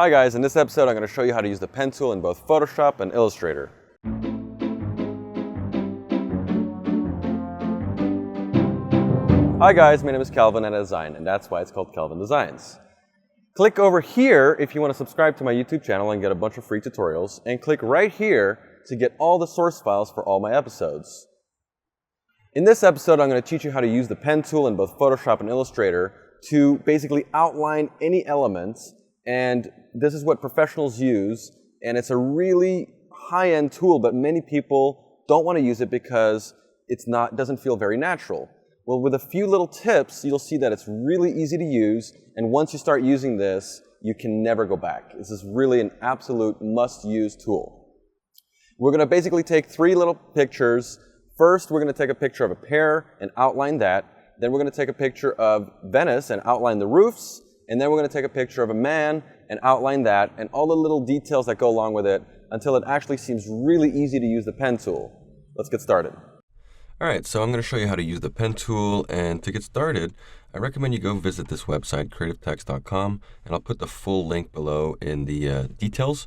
Hi guys, in this episode I'm going to show you how to use the pen tool in both Photoshop and Illustrator. Hi guys, my name is Kelvin and I design, and that's why it's called Kelvin Designs. Click over here if you want to subscribe to my YouTube channel and get a bunch of free tutorials, and click right here to get all the source files for all my episodes. In this episode I'm going to teach you how to use the pen tool in both Photoshop and Illustrator to basically outline any elements, and this is what professionals use, and it's a really high-end tool, but many people don't want to use it because it doesn't feel very natural. Well, with a few little tips, you'll see that it's really easy to use, and once you start using this, you can never go back. This is really an absolute must-use tool. We're going to basically take three little pictures. First, we're going to take a picture of a pear and outline that. Then we're going to take a picture of Venice and outline the roofs. And then we're going to take a picture of a man and outline that and all the little details that go along with it until it actually seems really easy to use the pen tool. Let's get started. Alright, so I'm going to show you how to use the pen tool, and to get started, I recommend you go visit this website, creativetext.com, and I'll put the full link below in the details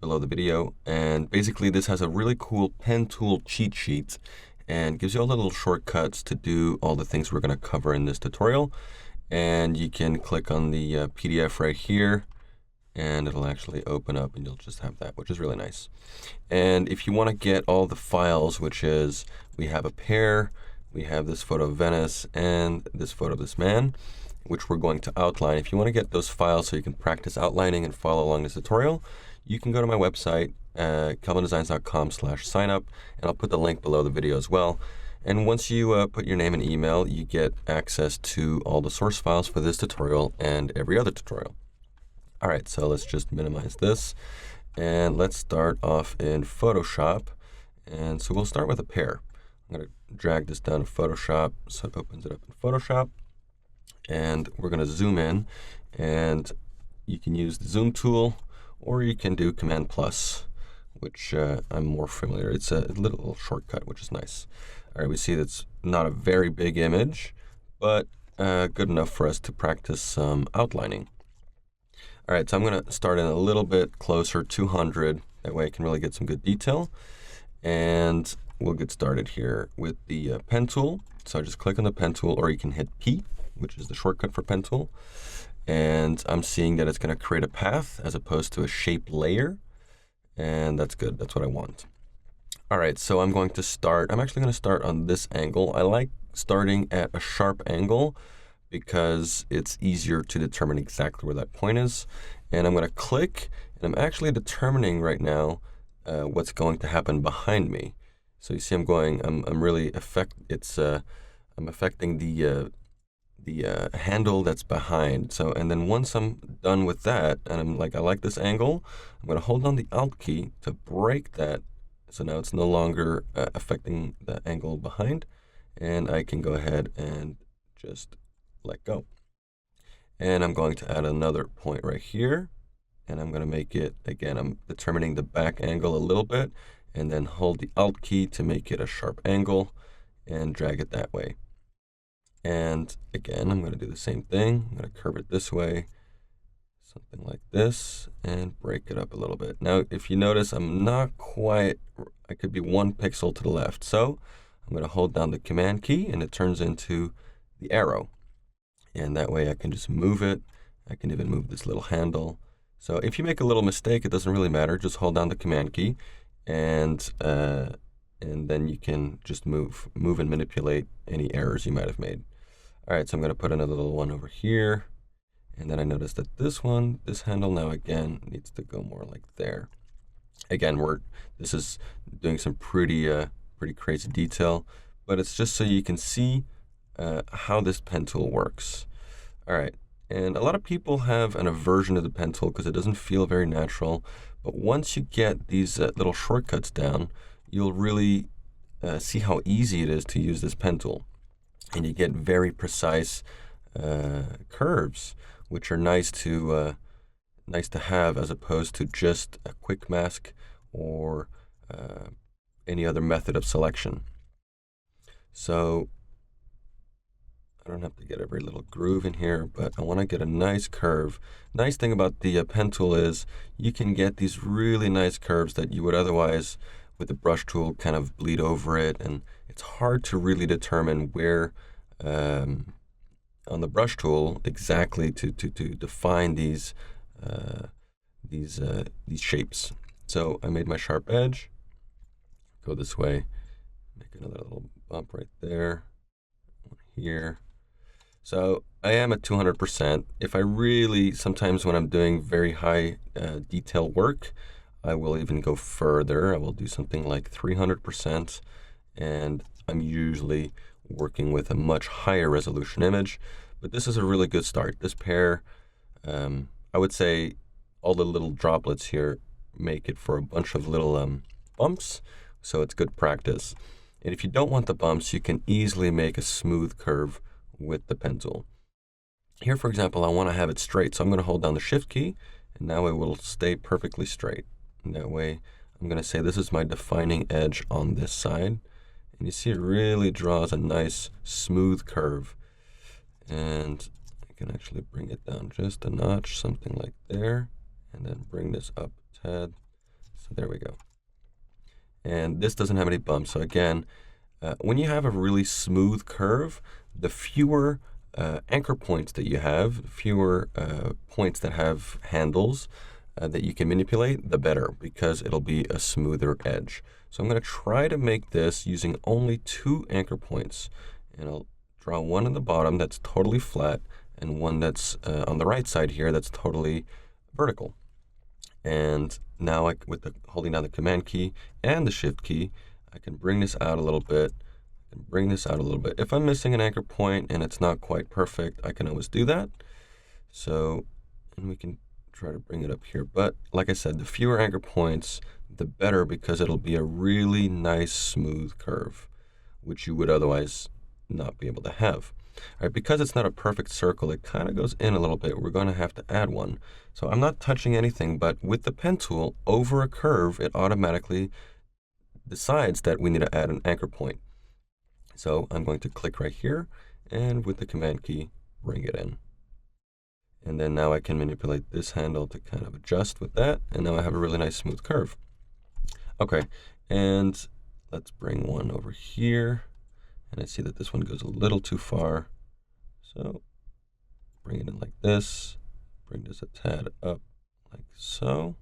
below the video. And basically this has a really cool pen tool cheat sheet and gives you all the little shortcuts to do all the things we're going to cover in this tutorial. And you can click on the PDF right here, and it'll actually open up, and you'll just have that, which is really nice. And if you want to get all the files, which is, we have a pear, we have this photo of Venice, and this photo of this man, which we're going to outline. If you want to get those files so you can practice outlining and follow along this tutorial, you can go to my website, kelvindesigns.com/signup, and I'll put the link below the video as well. And once you put your name and email, you get access to all the source files for this tutorial and every other tutorial. All right, so let's just minimize this. And let's start off in Photoshop. And so we'll start with a pear. I'm going to drag this down to Photoshop so it opens it up in Photoshop. And we're going to zoom in. And you can use the zoom tool, or you can do Command+, which I'm more familiar. It's a little shortcut, which is nice. All right, we see that's not a very big image, but good enough for us to practice some outlining. All right, so I'm going to start in a little bit closer, 200. That way I can really get some good detail. And we'll get started here with the pen tool. So just click on the pen tool, or you can hit P, which is the shortcut for pen tool. And I'm seeing that it's going to create a path as opposed to a shape layer. And that's good. That's what I want. All right, so I'm actually going to start on this angle. I like starting at a sharp angle because it's easier to determine exactly where that point is. And I'm going to click, and I'm actually determining right now what's going to happen behind me. So you see I'm affecting the handle that's behind. So, and then once I'm done with that, and I'm like, I like this angle, I'm going to hold down the Alt key to break that. So now it's no longer affecting the angle behind, and I can go ahead and just let go. And I'm going to add another point right here, and I'm going to make it, again, I'm determining the back angle a little bit, and then hold the Alt key to make it a sharp angle, and drag it that way. And again, I'm going to do the same thing. I'm going to curve it this way, something like this, and break it up a little bit. Now, if you notice, I'm not quite, I could be 1 pixel to the left. So I'm going to hold down the Command key, and it turns into the arrow. And that way I can just move it. I can even move this little handle. So if you make a little mistake, it doesn't really matter. Just hold down the Command key, and then you can just move and manipulate any errors you might have made. All right, so I'm going to put another little one over here. And then I noticed that this handle now again needs to go more like there. Again, this is doing some pretty crazy detail, but it's just so you can see how this pen tool works. All right, and a lot of people have an aversion to the pen tool because it doesn't feel very natural. But once you get these little shortcuts down, you'll really see how easy it is to use this pen tool, and you get very precise curves, which are nice to have as opposed to just a quick mask or any other method of selection. So I don't have to get every little groove in here, but I want to get a nice curve. Nice thing about the pen tool is you can get these really nice curves that you would otherwise, with the brush tool, kind of bleed over it, and it's hard to really determine where on the brush tool exactly to define these shapes. So I made my sharp edge. Go this way. Make another little bump right there. One here. So I am at 200%. If I really, sometimes when I'm doing very high detail work, I will even go further. I will do something like 300%, and I'm usually working with a much higher resolution image. But this is a really good start. This pair, I would say all the little droplets here make it for a bunch of little bumps, so it's good practice. And if you don't want the bumps, you can easily make a smooth curve with the pen tool. Here, for example, I want to have it straight, so I'm going to hold down the Shift key, and now it will stay perfectly straight. And that way, I'm going to say this is my defining edge on this side. And you see it really draws a nice smooth curve. And I can actually bring it down just a notch, something like there, and then bring this up a tad. So there we go. And this doesn't have any bumps. So again, when you have a really smooth curve, the fewer anchor points that you have, fewer points that have handles that you can manipulate, the better, because it'll be a smoother edge. So I'm going to try to make this using only 2 anchor points. And I'll draw one on the bottom that's totally flat, and one that's on the right side here that's totally vertical. And now with holding down the Command key and the Shift key, I can bring this out a little bit. Bring this out a little bit. If I'm missing an anchor point and it's not quite perfect, I can always do that. So, and we can try to bring it up here. But like I said, the fewer anchor points, the better, because it'll be a really nice smooth curve, which you would otherwise not be able to have. All right, because it's not a perfect circle, it kind of goes in a little bit. We're going to have to add one. So I'm not touching anything, but with the pen tool, over a curve, it automatically decides that we need to add an anchor point. So I'm going to click right here, and with the Command key, bring it in. And then now I can manipulate this handle to kind of adjust with that, and now I have a really nice smooth curve. Okay, and let's bring one over here, and I see that this one goes a little too far. So bring it in like this, bring this a tad up like so.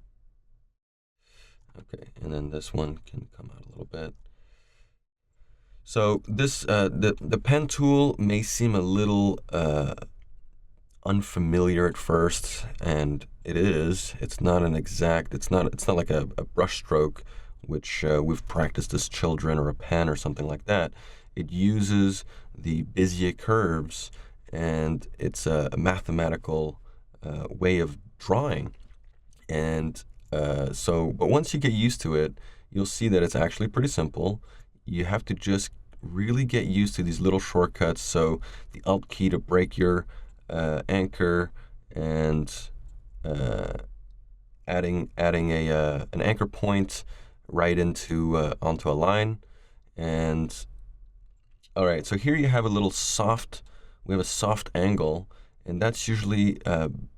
Okay, and then this one can come out a little bit. So this the pen tool may seem a little unfamiliar at first, and it is. It's not an exact. It's not like a brush stroke, which we've practiced as children, or a pen or something like that. It uses the Bezier curves, and it's a mathematical way of drawing. And but once you get used to it, you'll see that it's actually pretty simple. You have to just really get used to these little shortcuts. So the Alt key to break your anchor, and adding an anchor point right into onto a line. And all right, so here you have a little soft. We have a soft angle, and that's usually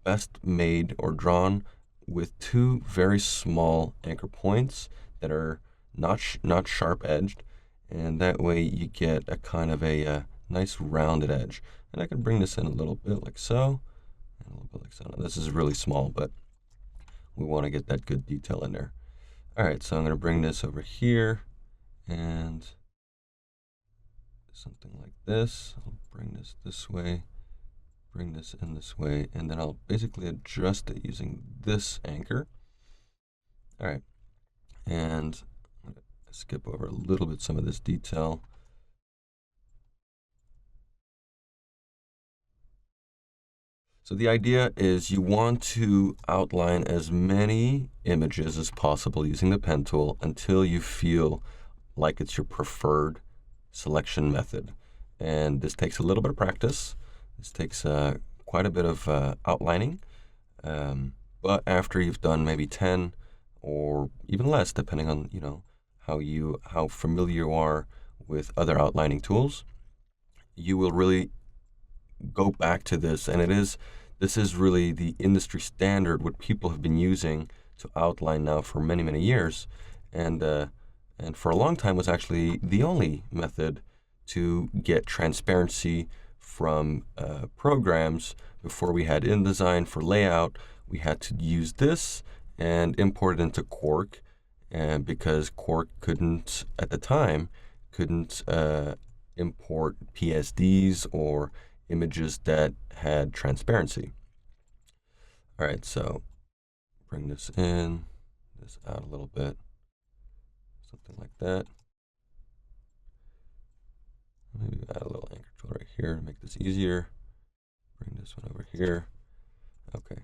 best made or drawn with 2 very small anchor points that are not sharp edged, and that way you get a kind of a nice rounded edge. And I can bring this in a little bit like so, and a little bit like so. Now, this is really small, but we want to get that good detail in there. All right, so I'm going to bring this over here, and something like this. I'll bring this way, bring this in this way, and then I'll basically adjust it using this anchor. All right, and I'm going to skip over a little bit some of this detail. So the idea is you want to outline as many images as possible using the pen tool until you feel like it's your preferred selection method. And this takes a little bit of practice. This takes quite a bit of outlining. But after you've done maybe 10 or even less, depending on how familiar you are with other outlining tools, you will really go back to this, and this is really the industry standard, what people have been using to outline now for many, many years, and for a long time was actually the only method to get transparency from programs. Before we had InDesign for layout, we had to use this and import it into Quark, and because Quark couldn't, at the time, import PSDs or images that had transparency. All right, so bring this in, this out a little bit, something like that. Maybe add a little anchor tool right here to make this easier. Bring this one over here. Okay.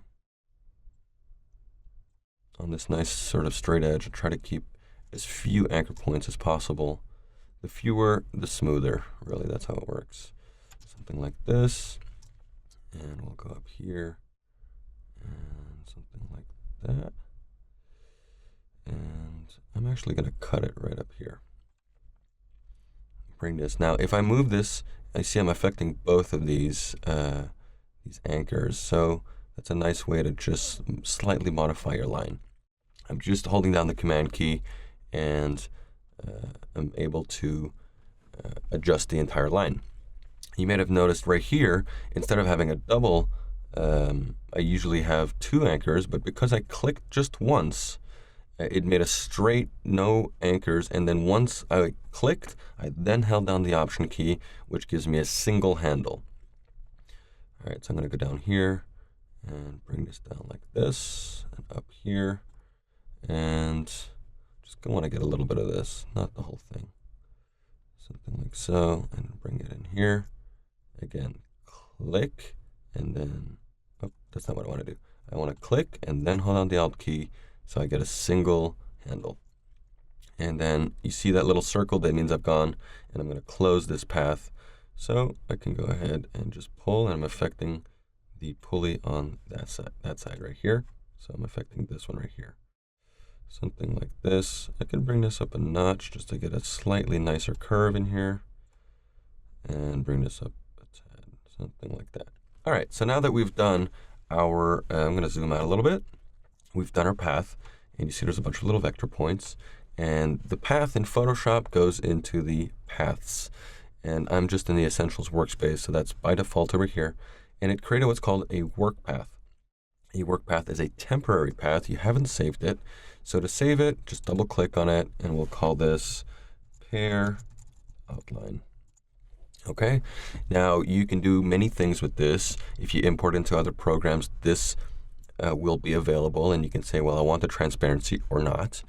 On this nice sort of straight edge, I'll try to keep as few anchor points as possible. The fewer, the smoother. Really, that's how it works. Something like this. And we'll go up here. And something like that. And I'm actually going to cut it right up here. Bring this. Now, if I move this, I see I'm affecting both of these anchors. So that's a nice way to just slightly modify your line. I'm just holding down the Command key, and I'm able to adjust the entire line. You may have noticed right here, instead of having a double, I usually have 2 anchors, but because I clicked just once, it made a straight, no anchors, and then once I clicked, I then held down the Option key, which gives me a single handle. All right, so I'm going to go down here and bring this down like this, and up here, and just want to get a little bit of this, not the whole thing. Something like so, and bring it in here. Again, click, and then, oh, that's not what I want to do. I want to click and then hold down the Alt key, so I get a single handle. And then you see that little circle, that means I've gone, and I'm going to close this path. So I can go ahead and just pull, and I'm affecting the pulley on that side right here. So I'm affecting this one right here. Something like this. I can bring this up a notch just to get a slightly nicer curve in here. And bring this up a tad, something like that. All right, so now that we've done our, I'm going to zoom out a little bit. We've done our path, and you see there's a bunch of little vector points, and the path in Photoshop goes into the paths, and I'm just in the Essentials workspace, so that's by default over here, and it created what's called a work path. A work path is a temporary path. You haven't saved it, so to save it, just double click on it, and we'll call this pair outline. Okay, now you can do many things with this. If you import into other programs, this will be available, and you can say, well, I want the transparency or not.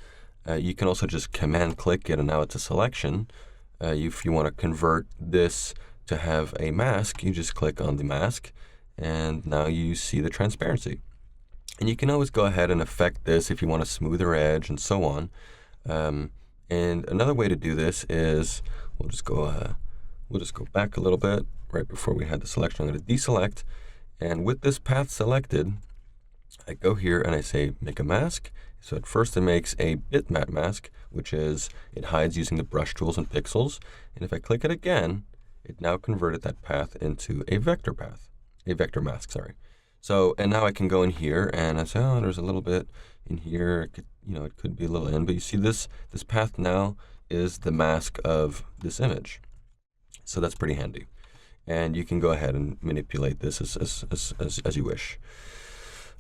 You can also just command click it, and now it's a selection. If you want to convert this to have a mask, you just click on the mask, and now you see the transparency. And you can always go ahead and affect this if you want a smoother edge and so on. And another way to do this is we'll just go back a little bit right before we had the selection. I'm going to deselect, and with this path selected, I go here and I say make a mask. So at first it makes a bitmap mask, which is it hides using the brush tools and pixels. And if I click it again, it now converted that path into a vector path, a vector mask, sorry. So, and now I can go in here and I say, oh, there's a little bit in here. It could, it could be a little in, but you see this path now is the mask of this image. So that's pretty handy. And you can go ahead and manipulate this as you wish.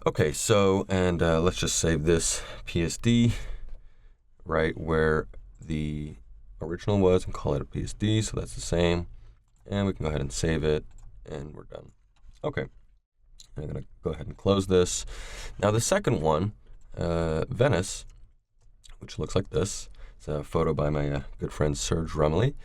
Okay, so, and let's just save this PSD right where the original was and call it a PSD, so that's the same. And we can go ahead and save it, and we're done. Okay, I'm going to go ahead and close this. Now the second one, Venice, which looks like this. It's a photo by my good friend Serge Rumley.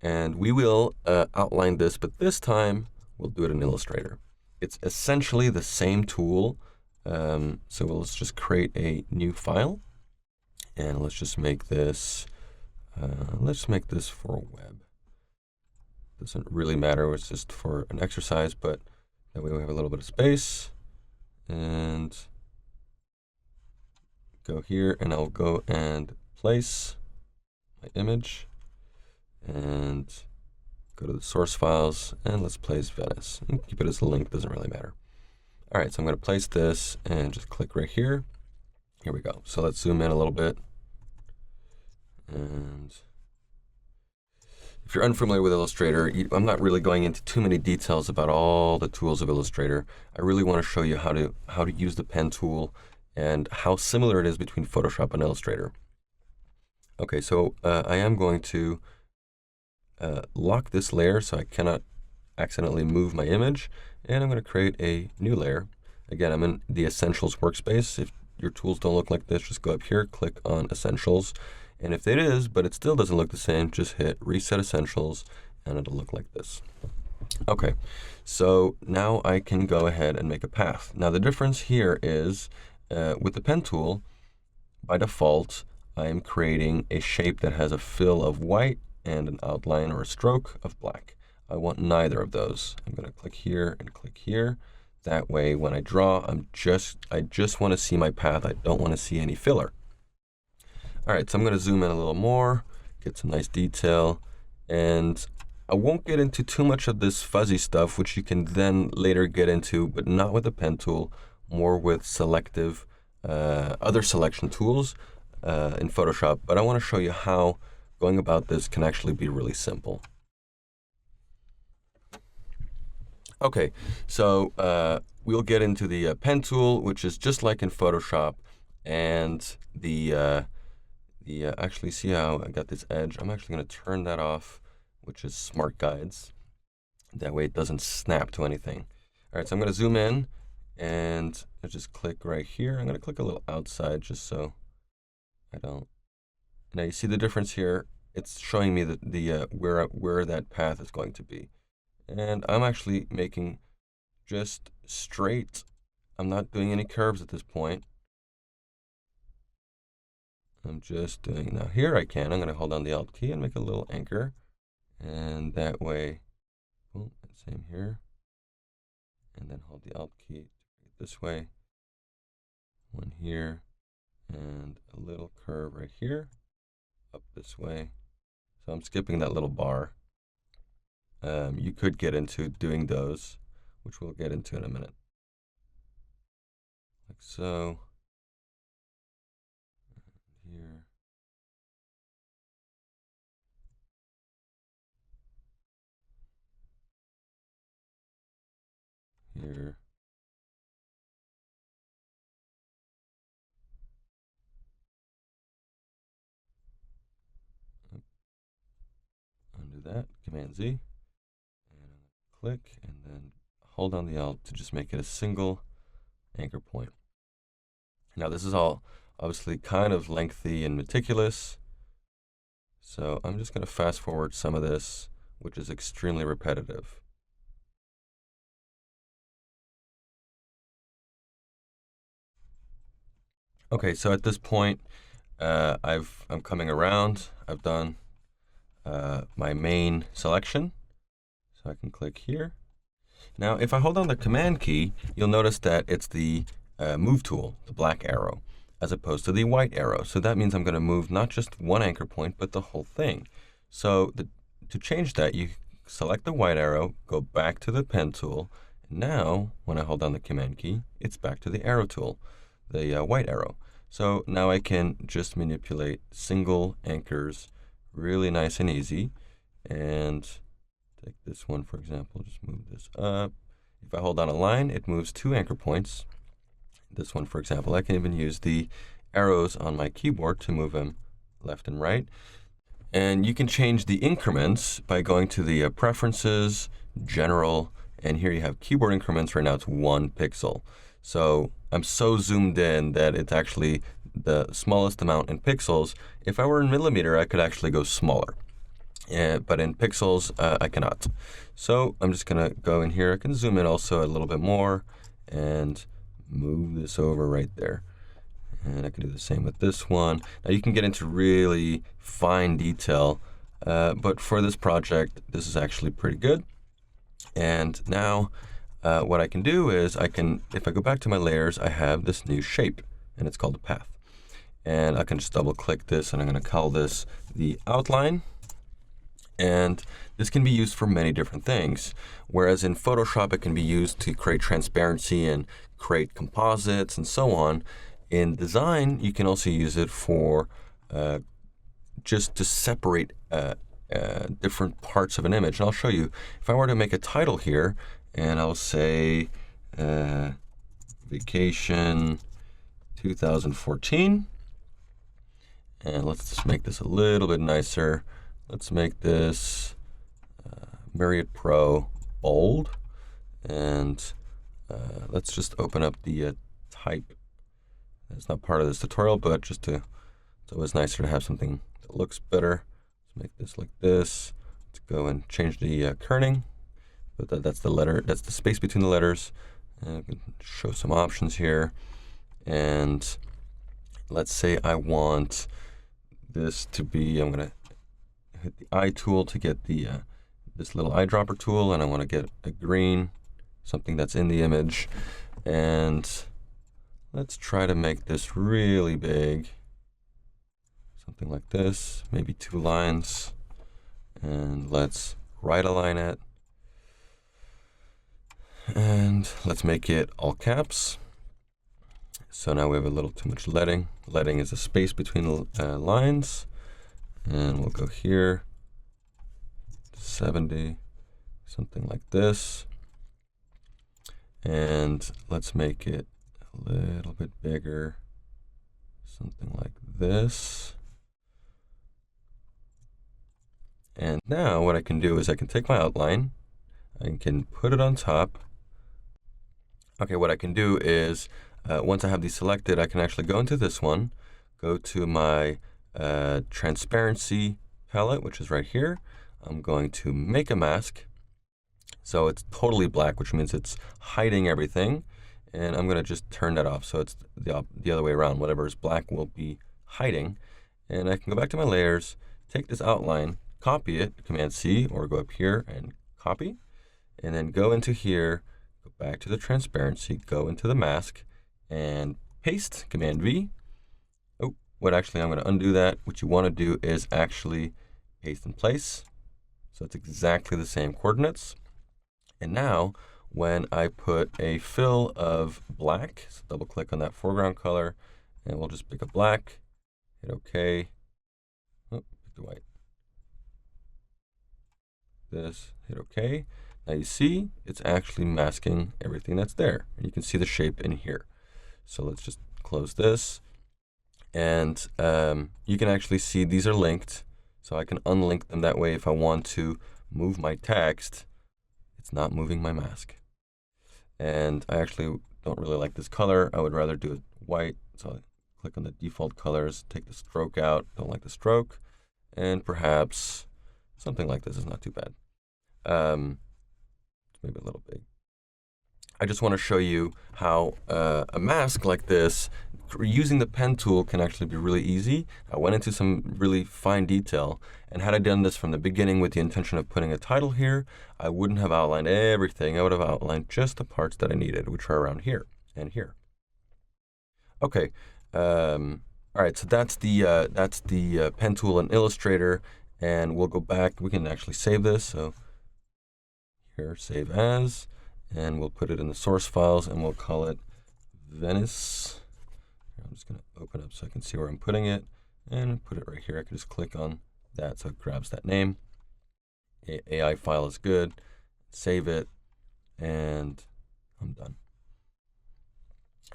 And we will outline this, but this time we'll do it in Illustrator. It's essentially the same tool. So let's just create a new file, and let's just make this, for a web. Doesn't really matter, it's just for an exercise, but that way we have a little bit of space, and go here, and I'll go and place my image, and go to the source files, and let's place Venice. And keep it as a link, doesn't really matter. All right, so I'm going to place this and just click right here. Here we go. So let's zoom in a little bit. And if you're unfamiliar with Illustrator, I'm not really going into too many details about all the tools of Illustrator. I really want to show you how to use the pen tool and how similar it is between Photoshop and Illustrator. Okay, so I am going to lock this layer so I cannot accidentally move my image, and I'm going to create a new layer. Again, I'm in the Essentials workspace. If your tools don't look like this, just go up here, click on Essentials. And if it is, but it still doesn't look the same, just hit Reset Essentials, and it'll look like this. Okay, so now I can go ahead and make a path. Now the difference here is with the pen tool, by default, I am creating a shape that has a fill of white and an outline or a stroke of black. I want neither of those. I'm going to click here and click here. That way, when I draw, I just want to see my path. I don't want to see any filler. All right, so I'm going to zoom in a little more, get some nice detail, and I won't get into too much of this fuzzy stuff, which you can then later get into, but not with the pen tool, more with selective, other selection tools in Photoshop. But I want to show you how going about this can actually be really simple. Okay, so we'll get into the pen tool, which is just like in Photoshop, and actually see how I got this edge. I'm actually going to turn that off, which is Smart Guides. That way it doesn't snap to anything. All right, so I'm going to zoom in, and I just click right here. I'm going to click a little outside just so I don't. Now you see the difference here. It's showing me where that path is going to be. And I'm actually making just straight. I'm not doing any curves at this point. I'm just doing, now here I can. I'm going to hold down the Alt key and make a little anchor. And that way, oh, same here. And then hold the Alt key this way. One here. And a little curve right here. Up this way. So I'm skipping that little bar. You could get into doing those, which we'll get into in a minute. Like so. Here. Here. Undo that, Command Z. Click, and then hold on the Alt to just make it a single anchor point. Now this is all obviously kind of lengthy and meticulous, so I'm just going to fast forward some of this, which is extremely repetitive. Okay, so at this point, I'm coming around. I've done my main selection. So I can click here. Now, if I hold on the Command key, you'll notice that it's the Move tool, the black arrow, as opposed to the white arrow. So that means I'm going to move not just one anchor point, but the whole thing. So to change that, you select the white arrow, go back to the pen tool. And now, when I hold down the Command key, it's back to the arrow tool, the white arrow. So now I can just manipulate single anchors really nice and easy. And take this one, for example, just move this up. If I hold down a line, it moves 2 anchor points. This one, for example, I can even use the arrows on my keyboard to move them left and right. And you can change the increments by going to the Preferences, General, and here you have keyboard increments. Right now it's 1 pixel. So I'm so zoomed in that it's actually the smallest amount in pixels. If I were in millimeter, I could actually go smaller. But in pixels, I cannot. So I'm just going to go in here. I can zoom in also a little bit more and move this over right there. And I can do the same with this one. Now you can get into really fine detail, but for this project, this is actually pretty good. And now what I can do is if I go back to my layers, I have this new shape, and it's called a path. And I can just double click this, and I'm going to call this the outline. And this can be used for many different things. Whereas in Photoshop, it can be used to create transparency and create composites and so on. In design, you can also use it for just to separate different parts of an image. And I'll show you. If I were to make a title here, and I'll say Vacation 2014, and let's just make this a little bit nicer. Let's make this Myriad Pro bold, and let's just open up the type. It's not part of this tutorial, but just to, it's always nicer to have something that looks better. Let's make this like this. Let's go and change the kerning, but that's the letter, that's the space between the letters. And I can show some options here, and let's say I want this to be, I'm gonna hit the eye tool to get the this little eyedropper tool, and I want to get a green, something that's in the image. And let's try to make this really big, something like this, maybe 2 lines, and let's right align it, and let's make it all caps. So now we have a little too much leading. Leading is the space between the lines. And we'll go here, 70, something like this. And let's make it a little bit bigger, something like this. And now what I can do is I can take my outline, I can put it on top. Okay, what I can do is, once I have these selected, I can actually go into this one, go to my transparency palette, which is right here. I'm going to make a mask. So it's totally black, which means it's hiding everything. And I'm going to just turn that off. So it's the other way around. Whatever is black will be hiding. And I can go back to my layers, take this outline, copy it, Command C, or go up here and copy. And then go into here, go back to the transparency, go into the mask, and paste, Command V. Oh, what actually I'm going to undo that. What you want to do is actually paste in place. So it's exactly the same coordinates. And now when I put a fill of black, so double click on that foreground color, and we'll just pick a black, hit OK. Oh, pick the white. This, hit OK. Now you see it's actually masking everything that's there. And you can see the shape in here. So let's just close this. And you can actually see these are linked. So I can unlink them that way if I want to move my text. It's not moving my mask. And I actually don't really like this color. I would rather do it white. So I click on the default colors, take the stroke out. Don't like the stroke. And perhaps something like this is not too bad. It's maybe a little big. I just want to show you how a mask like this, using the pen tool, can actually be really easy. I went into some really fine detail, and had I done this from the beginning with the intention of putting a title here, I wouldn't have outlined everything. I would have outlined just the parts that I needed, which are around here and here. Okay, all right, so that's the pen tool in Illustrator, and we'll go back. We can actually save this. So here, save as. And we'll put it in the source files, and we'll call it Venice. I'm just going to open up so I can see where I'm putting it, and put it right here. I can just click on that so it grabs that name. AI file is good. Save it, and I'm done.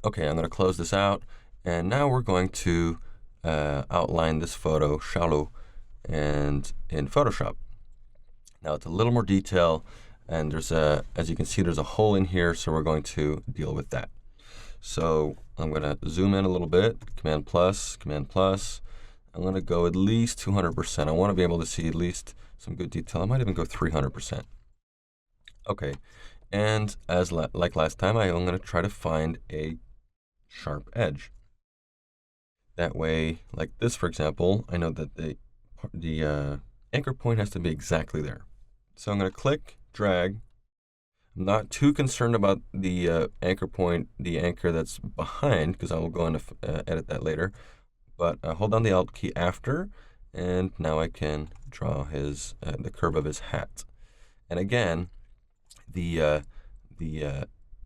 Okay, I'm going to close this out, and now we're going to outline this photo, shallow, and in Photoshop. Now it's a little more detail. And there's as you can see, there's a hole in here, so we're going to deal with that. So I'm going to zoom in a little bit, Command plus, Command plus. I'm going to go at least 200%. I want to be able to see at least some good detail. I might even go 300%. Okay, and as like last time, I'm going to try to find a sharp edge. That way, like this, for example, I know that the anchor point has to be exactly there. So I'm going to click, drag. I'm not too concerned about the anchor point, the anchor that's behind, because I will go in to edit that later. But hold down the Alt key after, and now I can draw his the curve of his hat. And again, the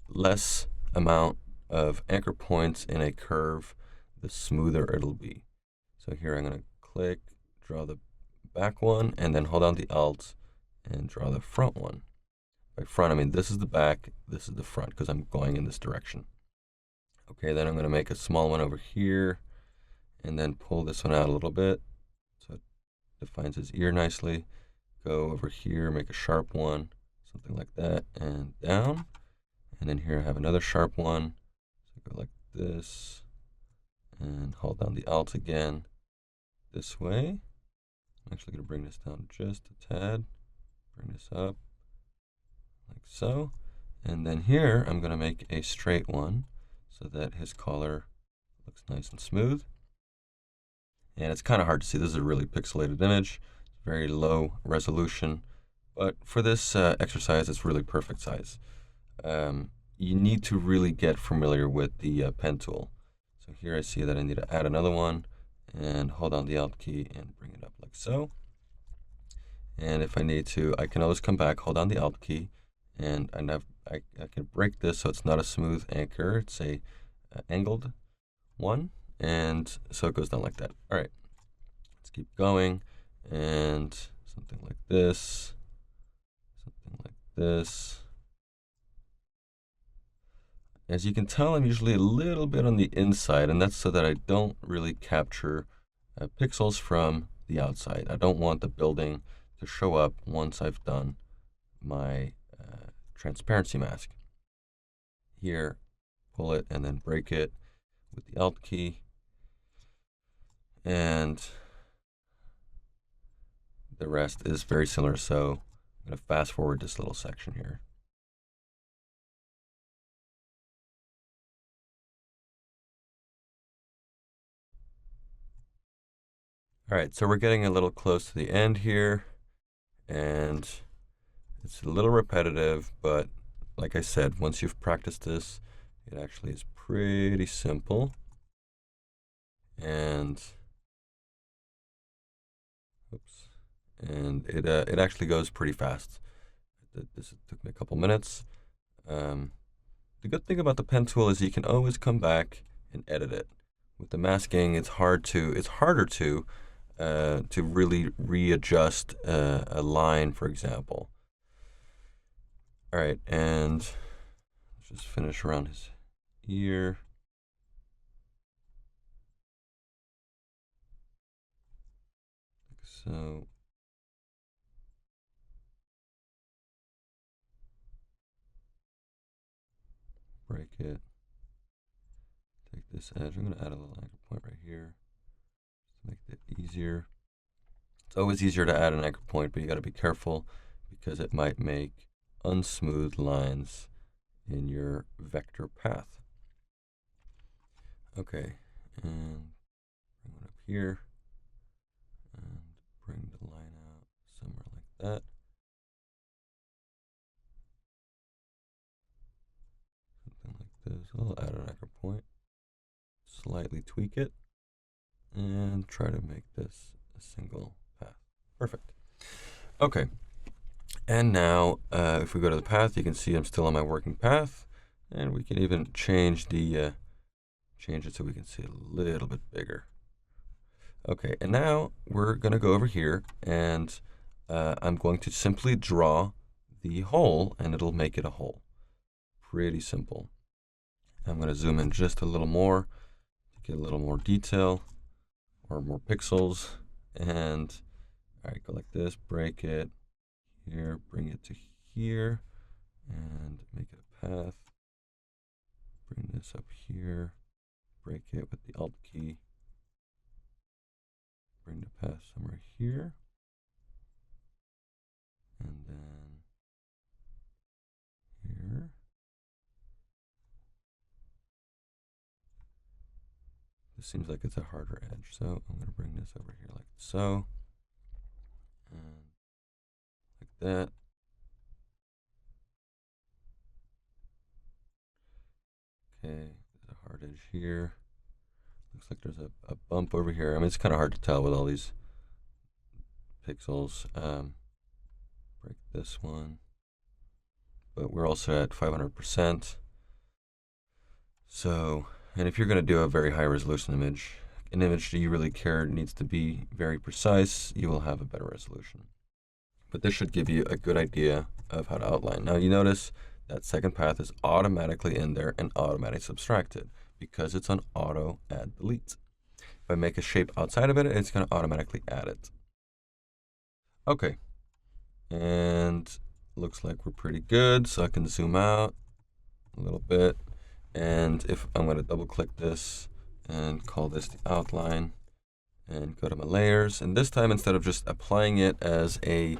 less amount of anchor points in a curve, the smoother it'll be. So here I'm going to click, draw the back one, and then hold down the Alt and draw the front one. By front, I mean this is the back, this is the front, because I'm going in this direction. Okay, then I'm going to make a small one over here, and then pull this one out a little bit, so it defines his ear nicely. Go over here, make a sharp one, something like that, and down. And then here I have another sharp one, so go like this, and hold down the Alt again, this way. I'm actually going to bring this down just a tad, bring this up, like so. And then here I'm going to make a straight one, so that his collar looks nice and smooth. And it's kind of hard to see. This is a really pixelated image, very low resolution, but for this exercise, it's really perfect size. You need to really get familiar with the pen tool. So here I see that I need to add another one, and hold down the Alt key and bring it up like so. And if I need to, I can always come back, hold down the Alt key, and I can break this so it's not a smooth anchor. It's a angled one, and so it goes down like that. All right, let's keep going, and something like this, something like this. As you can tell, I'm usually a little bit on the inside, and that's so that I don't really capture pixels from the outside. I don't want the building to show up once I've done my transparency mask. Here, pull it and then break it with the Alt key. And the rest is very similar, so I'm going to fast forward this little section here. All right, so we're getting a little close to the end here, and it's a little repetitive, but like I said, once you've practiced this, it actually is pretty simple. And oops, and it actually goes pretty fast. This took me a couple minutes. The good thing about the pen tool is you can always come back and edit it. With the masking, it's harder to really readjust a line, for example. All right, and let's just finish around his ear. Like so. Break it. Take this edge. I'm going to add a little anchor point right here to make it easier. It's always easier to add an anchor point, but you got to be careful because it might make unsmooth lines in your vector path. Okay, and bring it up here and bring the line out somewhere like that. Something like this. I'll add an anchor point, slightly tweak it, and try to make this a single path. Perfect. Okay. And now, if we go to the path, you can see I'm still on my working path, and we can even change the change it so we can see a little bit bigger. Okay, and now we're going to go over here, and I'm going to simply draw the hole, and it'll make it a hole. Pretty simple. I'm going to zoom in just a little more to get a little more detail or more pixels, and all right, go like this, break it here, bring it to here, and make it a path. Bring this up here, break it with the Alt key, bring the path somewhere here, and then here. This seems like it's a harder edge, so I'm going to bring this over here like so, and like that. Okay, there's a hard edge here. Looks like there's a bump over here. I mean, it's kind of hard to tell with all these pixels. Break this one. But we're also at 500%. So, and if you're going to do a very high resolution image, an image that you really care needs to be very precise, you will have a better resolution. But this should give you a good idea of how to outline. Now you notice that second path is automatically in there and automatically subtracted because it's on auto add delete. If I make a shape outside of it, it's going to automatically add it. Okay, and looks like we're pretty good, so I can zoom out a little bit. And if I'm going to double click this and call this the outline and go to my layers, and this time instead of just applying it as a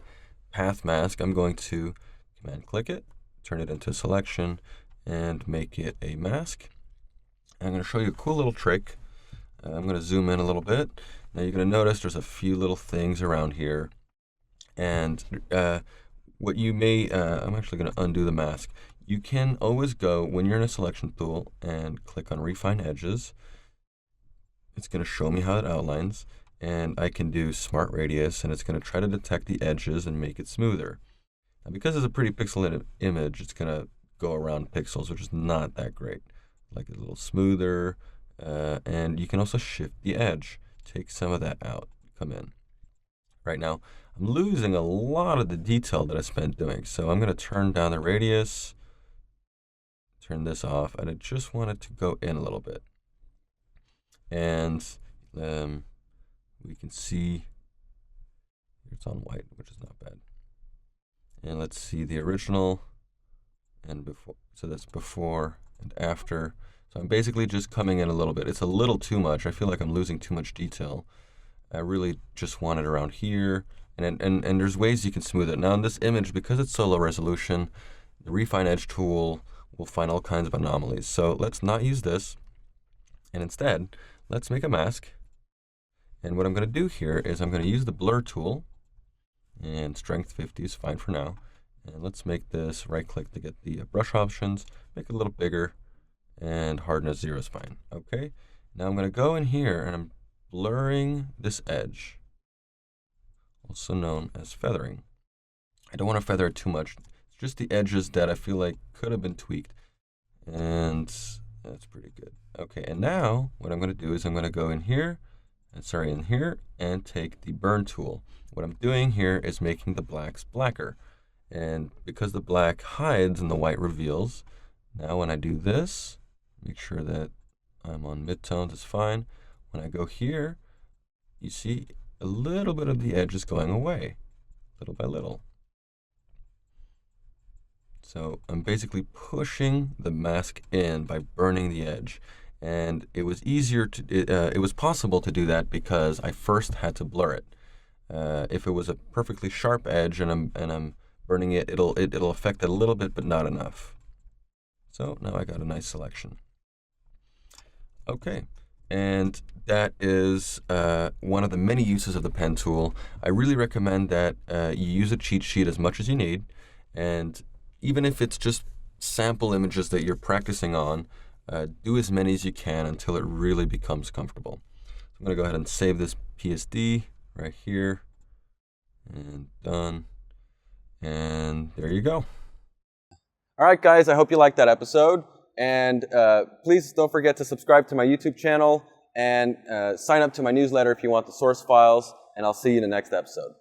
path mask, I'm going to command click it, turn it into a selection, and make it a mask. I'm going to show you a cool little trick. I'm going to zoom in a little bit. Now you're going to notice there's a few little things around here. And what you may, I'm actually going to undo the mask. You can always go, when you're in a selection tool, and click on Refine Edges. It's going to show me how it outlines. And I can do Smart Radius, and it's going to try to detect the edges and make it smoother. Now, because it's a pretty pixelated image, it's going to go around pixels, which is not that great. Like a little smoother. And you can also shift the edge. Take some of that out. Come in. Right now, I'm losing a lot of the detail that I spent doing. So I'm going to turn down the radius, turn this off, and I just want it to go in a little bit. And we can see it's on white, which is not bad. And let's see the original and before. So that's before and after. So I'm basically just coming in a little bit. It's a little too much. I feel like I'm losing too much detail. I really just want it around here. And there's ways you can smooth it. Now in this image, because it's so low resolution, the Refine Edge tool will find all kinds of anomalies. So let's not use this. And instead, let's make a mask. And what I'm going to do here is I'm going to use the blur tool. And strength 50 is fine for now. And let's make this, right click to get the brush options, make it a little bigger, and hardness 0 is fine. Okay, now I'm going to go in here and I'm blurring this edge, also known as feathering. I don't want to feather it too much. It's just the edges that I feel like could have been tweaked. And that's pretty good. Okay, and now what I'm going to do is I'm going to go in here, in here, and take the burn tool. What I'm doing here is making the blacks blacker. And because the black hides and the white reveals, now when I do this, make sure that I'm on midtones, it's fine. When I go here, you see a little bit of the edge is going away, little by little. So I'm basically pushing the mask in by burning the edge. And it was easier to, it was possible to do that because I first had to blur it. If it was a perfectly sharp edge and I'm burning it, it'll affect it a little bit, but not enough. So now I got a nice selection. Okay, and that is one of the many uses of the pen tool. I really recommend that you use a cheat sheet as much as you need, and even if it's just sample images that you're practicing on, do as many as you can until it really becomes comfortable. So I'm going to go ahead and save this PSD right here, and done, and there you go. All right, guys, I hope you liked that episode. And please don't forget to subscribe to my YouTube channel and sign up to my newsletter if you want the source files. And I'll see you in the next episode.